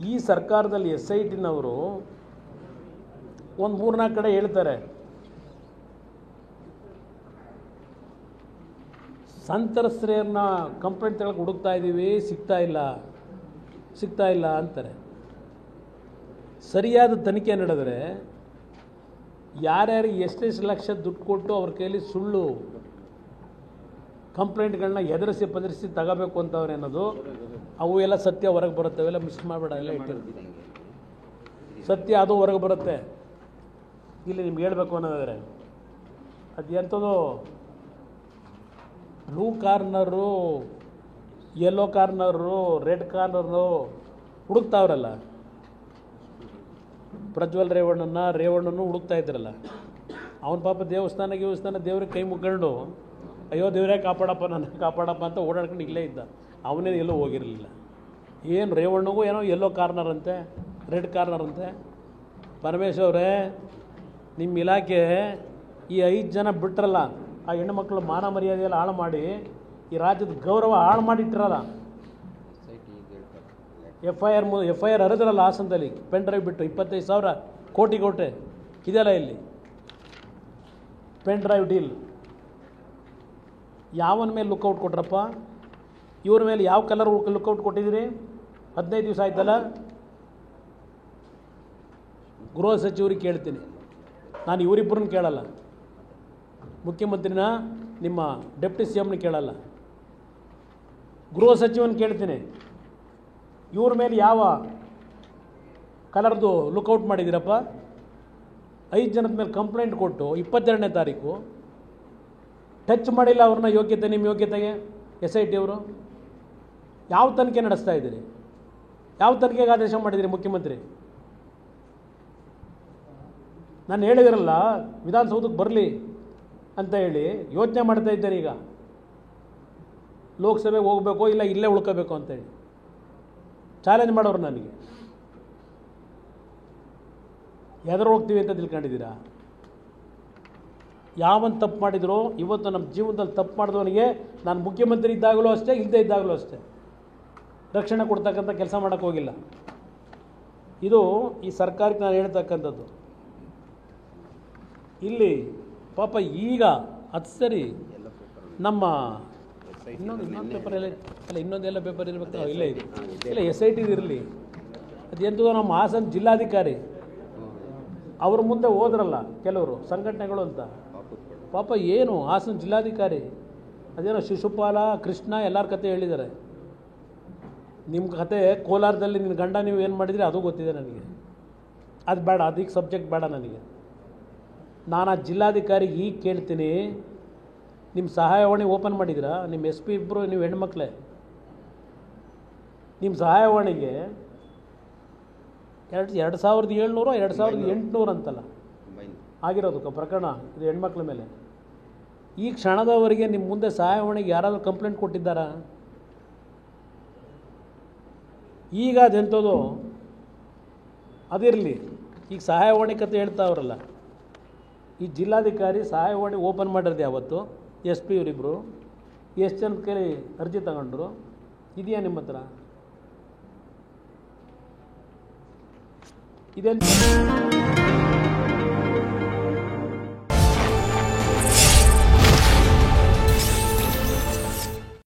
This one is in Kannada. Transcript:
ಈ ಸರ್ಕಾರದಲ್ಲಿ SITನವರು ಒಂದು 3-4 ಕಡೆ ಹೇಳ್ತಾರೆ, ಸಂತ್ರಸ್ತರನ್ನ ಕಂಪ್ಲೇಂಟ್ ತಗೊಳ್ಳೋಕೆ ಹುಡುಕ್ತಾ ಇದ್ದೀವಿ, ಸಿಗ್ತಾ ಇಲ್ಲ ಅಂತಾರೆ. ಸರಿಯಾದ ತನಿಖೆ ನಡೆದರೆ ಯಾರ್ಯಾರಿಗೆ ಎಷ್ಟೆಷ್ಟು ಲಕ್ಷ ದುಡ್ಡು ಕೊಟ್ಟು ಅವ್ರ ಕೈಲಿ ಸುಳ್ಳು ಕಂಪ್ಲೇಂಟ್ಗಳನ್ನ ಎದುರಿಸಿ ತಗೋಬೇಕು ಅಂತವ್ರೆ ಅನ್ನೋದು ಅವು ಎಲ್ಲ ಸತ್ಯ ಹೊರಗೆ ಬರುತ್ತೆ. ಅವೆಲ್ಲ ಮಿಸ್ ಮಾಡಬೇಡ, ಎಲ್ಲ ಇಟ್ಟಿರ್ತೀವಿ ಸತ್ಯ ಅದು ಹೊರಗೆ ಬರುತ್ತೆ. ಇಲ್ಲಿ ನಿಮ್ಗೆ ಹೇಳಬೇಕು ಅನ್ನೋದಾದರೆ ಅದು ಎಂಥದ್ದು blue corner, yellow corner, red corner ಹುಡುಕ್ತಾವ್ರಲ್ಲ. ಪ್ರಜ್ವಲ್ ರೇವಣ್ಣನ್ನು ಹುಡುಕ್ತಾ ಇದ್ರಲ್ಲ, ಅವನ ಪಾಪ ದೇವಸ್ಥಾನ ದೇವ್ರಿಗೆ ಕೈ ಮುಗ್ಕೊಂಡು ಅಯ್ಯೋ ದೇವರೇ ಕಾಪಾಡಪ್ಪ ಅಂತ ಓಡಾಡ್ಕೊಂಡು ಇಲ್ಲೇ ಇದ್ದ. ಅವನೇ ಎಲ್ಲೂ ಹೋಗಿರಲಿಲ್ಲ. ಏನು ರೇವಣ್ಣಗೂ ಏನೋ ಯೆಲ್ಲೋ ಕಾರ್ನರ್ ಅಂತೆ, ರೆಡ್ ಕಾರ್ನರ್ ಅಂತೆ. ಪರಮೇಶ್ ಅವರೇ, ನಿಮ್ಮ ಇಲಾಖೆ ಈ 5 ಜನ ಬಿಟ್ರಲ್ಲ, ಆ ಹೆಣ್ಣುಮಕ್ಕಳು ಮಾನ ಮರ್ಯಾದೆಯಲ್ಲಿ ಹಾಳು ಮಾಡಿ ಈ ರಾಜ್ಯದ ಗೌರವ ಹಾಳು ಮಾಡಿಟ್ಟಿರಲ್ಲ. FIR ಹರಿದ್ರಲ್ಲ ಹಾಸನದಲ್ಲಿ, ಪೆನ್ ಡ್ರೈವ್ ಬಿಟ್ಟು 25,000 ಕೋಟಿ ಇದೆಲ್ಲ ಇಲ್ಲಿ ಪೆನ್ ಡ್ರೈವ್ ಡೀಲ್. ಯಾವನ ಮೇಲೆ ಲುಕ್ಔಟ್ ಕೊಟ್ರಪ್ಪ? ಇವ್ರ ಮೇಲೆ ಯಾವ ಕಲರ್ ಲುಕ್ಔಟ್ ಕೊಟ್ಟಿದ್ದೀರಿ? 15 ದಿವಸ ಆಯ್ತಲ್ಲ. ಗೃಹ ಸಚಿವರಿಗೆ ಕೇಳ್ತೀನಿ ನಾನು, ಇವರಿಬ್ಬರನ್ನ ಕೇಳಲ್ಲ. ಮುಖ್ಯಮಂತ್ರಿನ ನಿಮ್ಮ ಡೆಪ್ಟಿ CMನ ಕೇಳಲ್ಲ, ಗೃಹ ಸಚಿವನ ಕೇಳ್ತೀನಿ. ಇವ್ರ ಮೇಲೆ ಯಾವ ಕಲರ್ದು ಲುಕ್ಔಟ್ ಮಾಡಿದ್ದೀರಪ್ಪ? 5 ಜನದ ಮೇಲೆ ಕಂಪ್ಲೇಂಟ್ ಕೊಟ್ಟು 22ನೇ ತಾರೀಕು ಟಚ್ ಮಾಡಿಲ್ಲ ಅವ್ರನ್ನ. ನಿಮ್ಮ ಯೋಗ್ಯತೆಗೆ SIT ಅವರು ಯಾವ ತನಿಖೆ ನಡೆಸ್ತಾ ಇದ್ದೀರಿ? ಯಾವ ತನಿಖೆಗೆ ಆದೇಶ ಮಾಡಿದ್ದೀರಿ ಮುಖ್ಯಮಂತ್ರಿ? ನಾನು ಹೇಳಿದಿರಲ್ಲ ವಿಧಾನಸೌಧಕ್ಕೆ ಬರಲಿ ಅಂತ ಹೇಳಿ ಯೋಚನೆ ಮಾಡ್ತಾ ಇದ್ದಾರೆ. ಈಗ ಲೋಕಸಭೆಗೆ ಹೋಗಬೇಕೋ ಇಲ್ಲ ಇಲ್ಲೇ ಉಳ್ಕೋಬೇಕು ಅಂತೇಳಿ ಚಾಲೆಂಜ್ ಮಾಡೋರು ನನಗೆ. ಎದುರು ಹೋಗ್ತೀವಿ ಅಂತ ತಿಳ್ಕೊಂಡಿದ್ದೀರಾ? ಯಾವನ್ ತಪ್ಪು ಮಾಡಿದ್ರು ಇವತ್ತು ನಮ್ಮ ಜೀವನದಲ್ಲಿ ತಪ್ಪು ಮಾಡಿದವನಿಗೆ ನಾನು ಮುಖ್ಯಮಂತ್ರಿ ಇದ್ದಾಗಲೂ ಅಷ್ಟೇ, ಇಲ್ಲದೇ ಇದ್ದಾಗಲೂ ಅಷ್ಟೇ ರಕ್ಷಣೆ ಕೊಡ್ತಕ್ಕಂಥ ಕೆಲಸ ಮಾಡೋಕ್ಕೆ ಹೋಗಿಲ್ಲ. ಇದು ಈ ಸರ್ಕಾರಕ್ಕೆ ನಾನು ಹೇಳ್ತಕ್ಕಂಥದ್ದು. ಇಲ್ಲಿ ಪಾಪ ಈಗ ಅದು ಸರಿ, ನಮ್ಮ ಇನ್ನೊಂದು ಪೇಪರ್ ಇನ್ನೊಂದೆಲ್ಲ ಪೇಪರ್ ಇರಬೇಕು. ಇಲ್ಲ SIT ಇರಲಿ. ಅದು ಎಂಥದೋ ನಮ್ಮ ಹಾಸನ ಜಿಲ್ಲಾಧಿಕಾರಿ ಅವ್ರ ಮುಂದೆ ಹೋದ್ರಲ್ಲ ಕೆಲವರು ಸಂಘಟನೆಗಳು ಅಂತ. ಪಾಪ ಏನು ಹಾಸನ ಜಿಲ್ಲಾಧಿಕಾರಿ ಅದೇನೋ ಶಿಶುಪಾಲ, ಕೃಷ್ಣ ಎಲ್ಲರ ಕತೆ ಹೇಳಿದ್ದಾರೆ. ನಿಮ್ಮ ಕತೆ ಕೋಲಾರದಲ್ಲಿ ನಿನ್ನ ಗಂಡ ನೀವು ಏನು ಮಾಡಿದ್ರಿ ಅದು ಗೊತ್ತಿದೆ ನನಗೆ. ಅದು ಬೇಡ, ಅದಕ್ಕೆ ಸಬ್ಜೆಕ್ಟ್ ಬೇಡ ನನಗೆ. ನಾನು ಆ ಜಿಲ್ಲಾಧಿಕಾರಿಗೆ ಈಗ ಕೇಳ್ತೀನಿ, ನಿಮ್ಮ ಸಹಾಯವಾಣಿ ಓಪನ್ ಮಾಡಿದ್ದೀರಾ? ನಿಮ್ಮ SP ಇಬ್ಬರು ನೀವು ಹೆಣ್ಮಕ್ಳೇ. ನಿಮ್ಮ ಸಹಾಯವಾಣಿಗೆ 2,700 2,800 ಅಂತಲ್ಲ ಆಗಿರೋದು ಪ್ರಕರಣ, ಇದು ಹೆಣ್ಮಕ್ಳ ಮೇಲೆ. ಈ ಕ್ಷಣದವರೆಗೆ ನಿಮ್ಮ ಮುಂದೆ ಸಹಾಯವಾಣಿಗೆ ಯಾರಾದರೂ ಕಂಪ್ಲೇಂಟ್ ಕೊಟ್ಟಿದ್ದಾರಾ? ಈಗ ಅದೆಂಥದ್ದು ಅದಿರಲಿ. ಈಗ ಸಹಾಯವಾಣಿ ಕತೆ ಹೇಳ್ತಾವ್ರಲ್ಲ, ಈ ಜಿಲ್ಲಾಧಿಕಾರಿ ಸಹಾಯವಾಣಿ ಓಪನ್ ಮಾಡಿರೋದು ಯಾವತ್ತು? SP ಇವರಿಬ್ಬರು ಎಷ್ಟು ಜನದ ಕೈಲಿ ಅರ್ಜಿ ತಗೊಂಡ್ರು? ಇದೆಯಾ ನಿಮ್ಮ ಹತ್ರ? ಇದೇನು